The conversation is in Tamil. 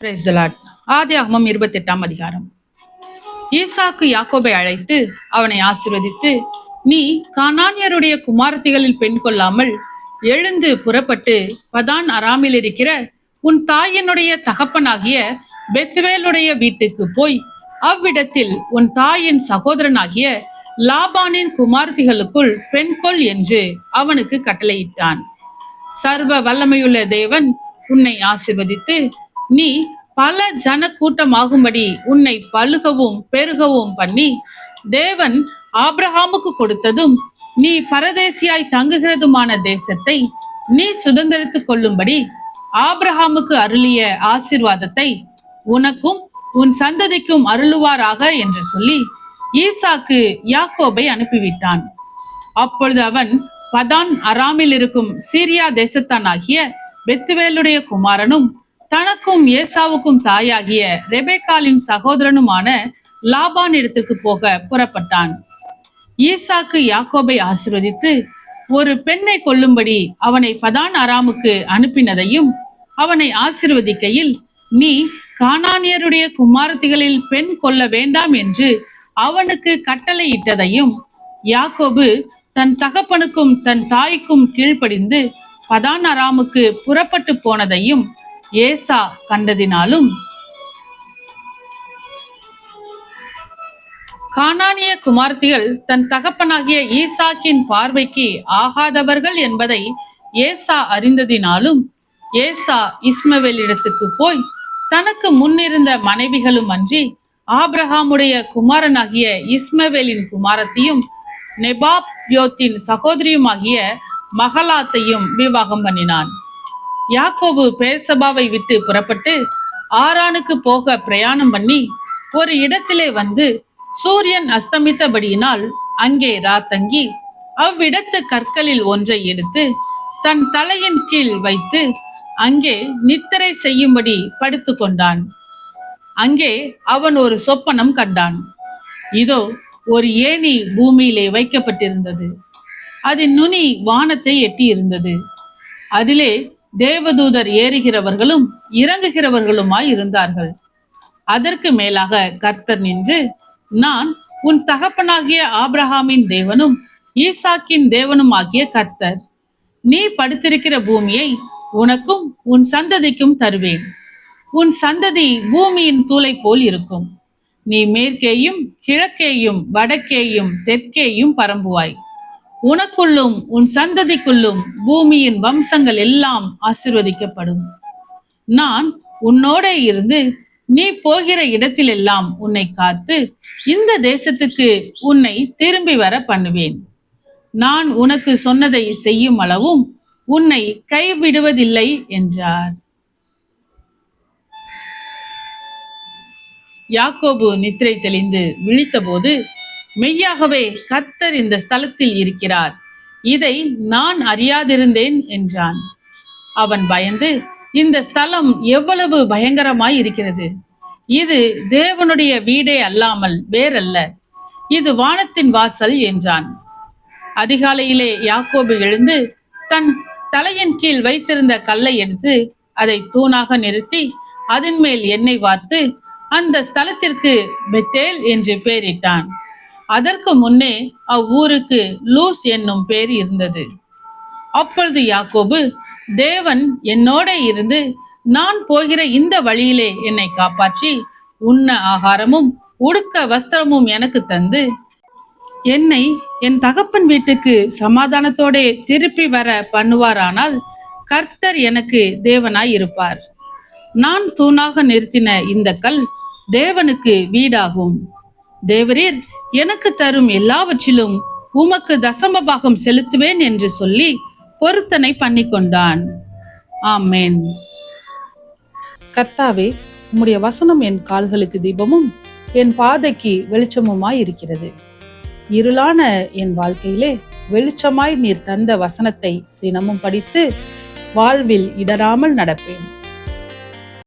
Praise the Lord. ஆதியாகமம் 28ஆம் அதிகாரம். ஈசாக்கு யாக்கோபை அழைத்து அவனை ஆசீர்வதித்து, நீ கானானியருடைய குமாரத்திகளில் பெண் கொள்ளாமல் எழுந்து புறப்பட்டு பதான் அராமில் இருக்கிற உன் தாயினுடைய தகப்பனாகிய பெத்துவேலுடைய வீட்டுக்கு போய் அவ்விடத்தில் உன் தாயின் சகோதரனாகிய லாபானின் குமாரத்திகளுக்குள் பெண் கொள் என்று அவனுக்கு கட்டளையிட்டான். சர்வ வல்லமையுள்ள தேவன் உன்னை ஆசீர்வதித்து, நீ பல ஜன கூட்டமாகும்படி உன்னை பலுகவும் பெருகவும் பண்ணி, தேவன் ஆபிரகாமுக்கு கொடுத்ததும் நீ பரதேசியாய் தங்குகிறதுமான தேசத்தை நீ சுதந்திரித்துக் கொள்ளும்படி ஆபிரகாமுக்கு அருளிய ஆசீர்வாதத்தை உனக்கும் உன் சந்ததிக்கும் அருளுவாராக என்று சொல்லி ஈசாக்கு யாக்கோபை அனுப்பிவிட்டான். அப்பொழுது அவன் பதான் அராமில் இருக்கும் சீரியா தேசத்தானாகிய பெத்துவேலுடைய குமாரனும் தனக்கும் ஏசாவுக்கும் தாயாகிய ரெபேக்காலின் சகோதரனுமான லாபான் இடத்திற்கு போக புறப்பட்டான். ஈசாக்கு யாக்கோபை ஆசீர்வதித்து ஒரு பெண்ணை கொல்லும்படி அவனை பதான் அராமுக்கு அனுப்பினதையும் அவனை ஆசீர்வதிக்கையில், நீ கானானியருடைய குமாரத்திகளில் பெண் கொள்ள வேண்டாம் என்று அவனுக்கு கட்டளையிட்டதையும், யாக்கோபு தன் தகப்பனுக்கும் தன் தாய்க்கும் கீழ்ப்படிந்து பதான் அராமுக்கு புறப்பட்டு போனதையும் ஏசா கண்டதினாலும், கானானிய குமார்த்திகள் தன் தகப்பனாகிய ஈசாக்கின் பார்வைக்கு ஆகாதவர்கள் என்பதை ஏசா அறிந்ததினாலும், ஏசா இஸ்மவேலிடத்துக்கு போய் தனக்கு முன்னிருந்த மனைவிகளும் அன்றி ஆபிரகாமுடைய குமாரனாகிய இஸ்மவேலின் குமாரத்தையும் நெபாத்யோத்தின் சகோதரியுமாகிய மகலாத்தையும் விவாகம் பண்ணினான். யாக்கோபு பேர்சபாவை விட்டு புறப்பட்டு ஆரானுக்கு போக பிரயாணம் பண்ணி ஒரு இடத்திலே வந்து சூரியன் அஸ்தமித்தபடியினால் அங்கே ராத்தங்கி அவ்விடத்து கற்களில் ஒன்றை எடுத்து தன் தலையின் கீழ் வைத்து அங்கே நித்திரை செய்யும்படி படுத்து கொண்டான். அங்கே அவன் ஒரு சொப்பனம் கண்டான். இதோ, ஒரு ஏணி பூமியிலே வைக்கப்பட்டிருந்தது. அதன் நுனி வானத்தை எட்டி இருந்தது. அதிலே தேவதூதர் ஏறுகிறவர்களும் இறங்குகிறவர்களுமாய் இருந்தார்கள். அதற்கு மேலாக கர்த்தர் நின்று, நான் உன் தகப்பனாகிய ஆபிரகாமின் தேவனும் ஈசாக்கின் தேவனும் ஆகிய கர்த்தர். நீ படுத்திருக்கிற பூமியை உனக்கும் உன் சந்ததிக்கும் தருவேன். உன் சந்ததி பூமியின் தூளை போல் இருக்கும். நீ மேற்கேயும் கிழக்கேயும் வடக்கேயும் தெற்கேயும் பரம்புவாய். உனக்குள்ளும் உன் சந்ததிக்குள்ளும் பூமியின் வம்சங்கள் எல்லாம் ஆசீர்வதிக்கப்படும். நான் உன்னோட இருந்து நீ போகிற இடத்திலெல்லாம் உன்னை காத்து இந்த தேசத்துக்கு உன்னை திரும்பி வர பண்ணுவேன். நான் உனக்கு சொன்னதை செய்யும் அளவும் உன்னை கைவிடுவதில்லை என்றார். யாக்கோபு நித்திரை தெளிந்து விழித்தபோது, மெய்யாகவே கர்த்தர் இந்த ஸ்தலத்தில் இருக்கிறார், இதை நான் அறியாதிருந்தேன் என்றான். அவன் பயந்து, இந்த ஸ்தலம் எவ்வளவு பயங்கரமாய் இருக்கிறது! இது தேவனுடைய வீடே அல்லாமல் வேறல்ல, இது வானத்தின் வாசல் என்றான். அதிகாலையிலே யாக்கோபு எழுந்து தன் தலையின் கீழ் வைத்திருந்த கல்லை எடுத்து அதை தூணாக நிறுத்தி அதன் மேல் எண்ணெய் வார்த்து அந்த ஸ்தலத்திற்கு பெத்தேல் என்று பெயரிட்டான். அதற்கு முன்னே அவ்வூருக்கு லூஸ் என்னும் பேர் இருந்தது. அப்பொழுது யாக்கோபு, தேவன் என்னோட இருந்து நான் போகிற இந்த வழியிலே என்னை காப்பாற்றி உண்ண ஆகாரமும் உடுக்க வஸ்திரமும் எனக்கு தந்து என்னை என் தகப்பன் வீட்டுக்கு சமாதானத்தோட திருப்பி வர பண்ணுவாரானால் கர்த்தர் எனக்கு தேவனாய் இருப்பார். நான் தூணாக நிறுத்தின இந்த கல் தேவனுக்கு வீடாகும். தேவரீர் எனக்கு தரும் எல்லாவற்றிலும் உமக்கு தசம பாகம் செலுத்துவேன் என்று சொல்லி பொருத்தனை பண்ணி கொண்டான். ஆமென். கர்த்தாவே, உம்முடைய வசனம் என் கால்களுக்கு தீபமும் என் பாதைக்கு வெளிச்சமுமாய் இருக்கிறது. இருளான என் வாழ்க்கையிலே வெளிச்சமாய் நீர் தந்த வசனத்தை தினமும் படித்து வாழ்வில் இடராமல் நடப்பேன்.